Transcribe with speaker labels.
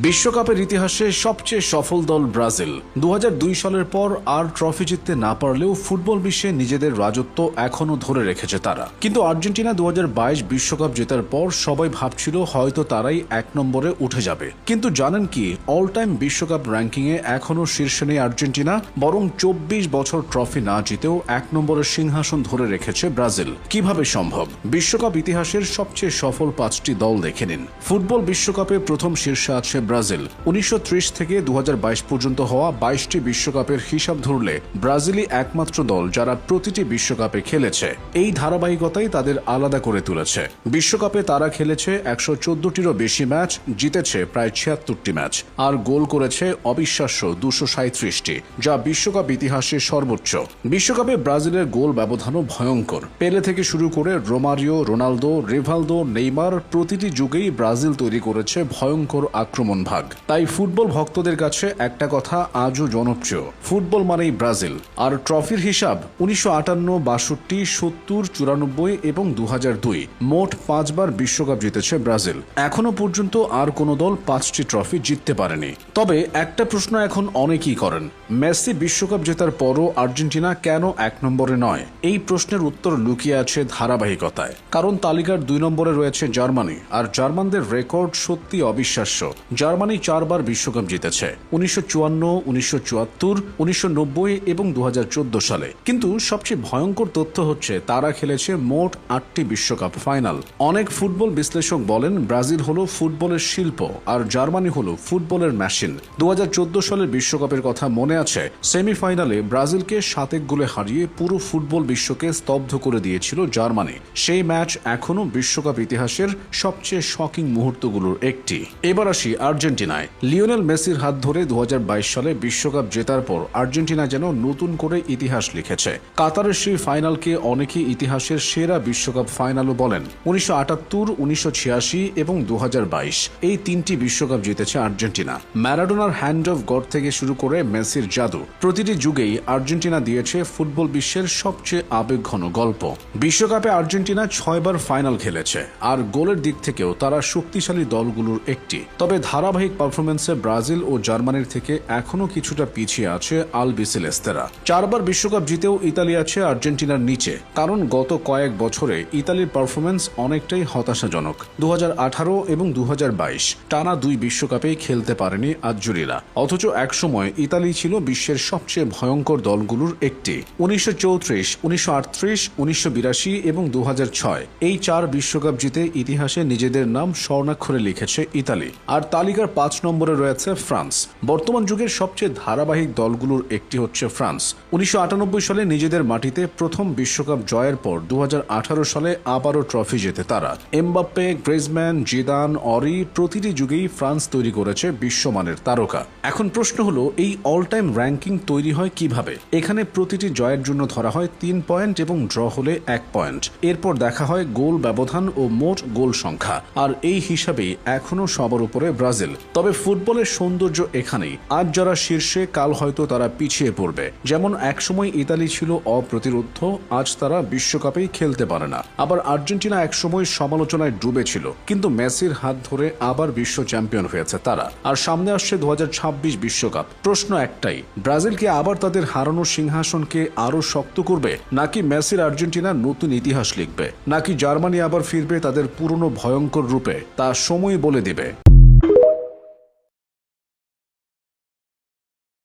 Speaker 1: বিশ্বকাপের ইতিহাসে সবচেয়ে সফল দল ব্রাজিল। 2002 সালের পর আর ট্রফি জিততে না পারলেও ফুটবল বিশ্বে নিজেদের রাজত্ব এখনো ধরে রেখেছে তারা। কিন্তু আর্জেন্টিনা 2022 বিশ্বকাপ জেতার পর সবাই ভাবছিল হয়তো তারাই এক নম্বরে উঠে যাবে। কিন্তু জানেন কি, অল টাইম বিশ্বকাপ র্যাঙ্কিংয়ে এখনো শীর্ষে নেই আর্জেন্টিনা, বরং 24 বছর ট্রফি না জিতেও এক নম্বরের সিংহাসন ধরে রেখেছে ব্রাজিল। কিভাবে সম্ভব? বিশ্বকাপ ইতিহাসের সবচেয়ে সফল 5টি দল দেখে নিন। ফুটবল বিশ্বকাপে প্রথম শীর্ষে আছে ব্রাজিল। 1930 থেকে 2022 পর্যন্ত হওয়া 22টি বিশ্বকাপের হিসাব ধরলে ব্রাজিলই একমাত্র দল যারা প্রতিটি বিশ্বকাপে খেলেছে। এই ধারাবাহিকতাই তাদের আলাদা করে তুলেছে। বিশ্বকাপে তারা খেলেছে 114টিরও বেশি ম্যাচ, জিতেছে প্রায় 76টি ম্যাচ, আর গোল করেছে অবিশ্বাস্য 237টি, যা বিশ্বকাপ ইতিহাসে সর্বোচ্চ। বিশ্বকাপে ব্রাজিলের গোল ব্যবধানও ভয়ঙ্কর। পেলে থেকে শুরু করে রোমারিও, রোনালদো, রিভালদো, নেইমার, প্রতিটি যুগেই ব্রাজিল তৈরি করেছে ভয়ঙ্কর আক্রমণ ভাগ। তাই ফুটবল ভক্তদের কাছে একটা কথা আজও জনপ্রিয়, ফুটবল মানেই ব্রাজিল। আর ট্রফির হিসাব 1958, 62, 70, 94 এবং 2002 মোট 5 বার বিশ্বকাপ জিতেছে ব্রাজিল। এখনো পর্যন্ত আর কোনো দল 5টি ট্রফি জিততে পারেনি। তবে একটা প্রশ্ন এখন অনেকেই করেন, মেসি বিশ্বকাপ জেতার পরও আর্জেন্টিনা কেন এক নম্বরে নয়? এই প্রশ্নের উত্তর লুকিয়ে আছে ধারাবাহিকতায়। কারণ তালিকার 2 নম্বরে রয়েছে জার্মানি, আর জার্মানদের রেকর্ড সত্যি অবিশ্বাস্য। জার্মানি 4 বার বিশ্বকাপ জিতেছে, 1954, 1974, 1990 এবং 2014 সালে। কিন্তু সবচেয়ে ভয়ঙ্কর তথ্য হচ্ছে তারা খেলেছে মোট 8টি বিশ্বকাপ ফাইনাল। অনেক ফুটবল বিশ্লেষক বলেন ব্রাজিল হলো ফুটবলের শিল্প আর জার্মানি হলো ফুটবলের মেশিন। 2014 সালের বিশ্বকাপের কথা মনে আছে? সেমিফাইনালে ব্রাজিলকে 7 গোলে হারিয়ে পুরো ফুটবল বিশ্বকে স্তব্ধ করে দিয়েছিল জার্মানি। সেই ম্যাচ এখনো বিশ্বকাপ ইতিহাসের সবচেয়ে শকিং মুহূর্তগুলোর একটি। এবার আসি আর্জেন্টিনায়। লিওনেল মেসির হাত ধরে 2022 সালে বিশ্বকাপ জেতার পর আর্জেন্টিনা যেন নতুন করে ইতিহাস লিখেছে। কাতারের সেই ফাইনালকে অনেকে ইতিহাসের সেরা বিশ্বকাপ ফাইনালও বলেন। 1978, 1986 এবং 2022 এই 3টি বিশ্বকাপ জিতেছে আর্জেন্টিনা। ম্যারাডোনার হ্যান্ড অফ গড থেকে শুরু করে মেসির জাদু, প্রতিটি যুগেই আর্জেন্টিনা দিয়েছে ফুটবল বিশ্বের সবচেয়ে আবেগঘন গল্প। বিশ্বকাপে আর্জেন্টিনা 6 বার ফাইনাল খেলেছে, আর গোলের দিক থেকেও তারা শক্তিশালী দলগুলোর একটি। তবে ধারাবাহিক পারফরমেন্সে ব্রাজিল ও জার্মানির থেকে এখনো কিছুটা পিছিয়ে আছে আলবিসেলেস্তেরা। 4 বার বিশ্বকাপ জিতেও ইতালি আছে আর্জেন্টিনার নিচে, কারণ গত কয়েক বছরে ইতালির পারফরমেন্স অনেকটাই হতাশাজনক। 2018 এবং 2022 টানা 2 বিশ্বকাপেই খেলতে পারেনি আজ্জুরিরা। অথচ একসময় ইতালি ছিল বিশ্বের সবচেয়ে ভয়ঙ্কর দলগুলোর একটি। 1934, 1938, 1982 এবং 2006 এই 4 বিশ্বকাপ জিতে ইতিহাসে নিজেদের নাম স্বর্ণাক্ষরে লিখেছে ইতালি। আর তালিকার 5 নম্বরে রয়েছে ফ্রান্স। বর্তমান যুগের সবচেয়ে ধারাবাহিক দলগুলোর একটি হচ্ছে ফ্রান্স। 1998 সালে নিজেদের মাটিতে প্রথম বিশ্বকাপ জয়ের পর 2018 সালে আবারও ট্রফি জেতে তারা। এমবাপ্পে, গ্রিজম্যান, জিদান, অরি, প্রতিটি যুগেই ফ্রান্স তৈরি করেছে বিশ্বমানের তারকা। এখন প্রশ্ন হলো, এই অল টাইম র্যাঙ্কিং তৈরি হয় কিভাবে? এখানে প্রতিটি জয়ের জন্য ধরা হয় 3 পয়েন্ট এবং ড্র হলে 1 পয়েন্ট। এরপর দেখা হয় গোল ব্যবধান ও মোট গোল সংখ্যা, আর এই হিসাবেই এখনো সবার উপরে ব্রাজিল। তবে ফুটবলের সৌন্দর্য এখানেই, আজ যারা শীর্ষে কাল হয়তো তারা পিছিয়ে পড়বে। যেমন একসময় ইতালি ছিল অপ্রতিরোধ্য, আজ তারা বিশ্বকাপেই খেলতে পারে না। আবার আর্জেন্টিনা একসময় সমালোচনায় ডুবেছিল, কিন্তু মেসির হাত ধরে আবার বিশ্ব চ্যাম্পিয়ন হয়েছে তারা। আর সামনে আসছে 2026 বিশ্বকাপ। প্রশ্ন একটাই, ব্রাজিল কি আবার তাদের হারানো সিংহাসনকে আরো শক্ত করবে, নাকি মেসির আর্জেন্টিনা নতুন ইতিহাস লিখবে, নাকি জার্মানি আবার ফিরবে তাদের পুরনো ভয়ঙ্কর রূপে? তা সময় বলে দিবে।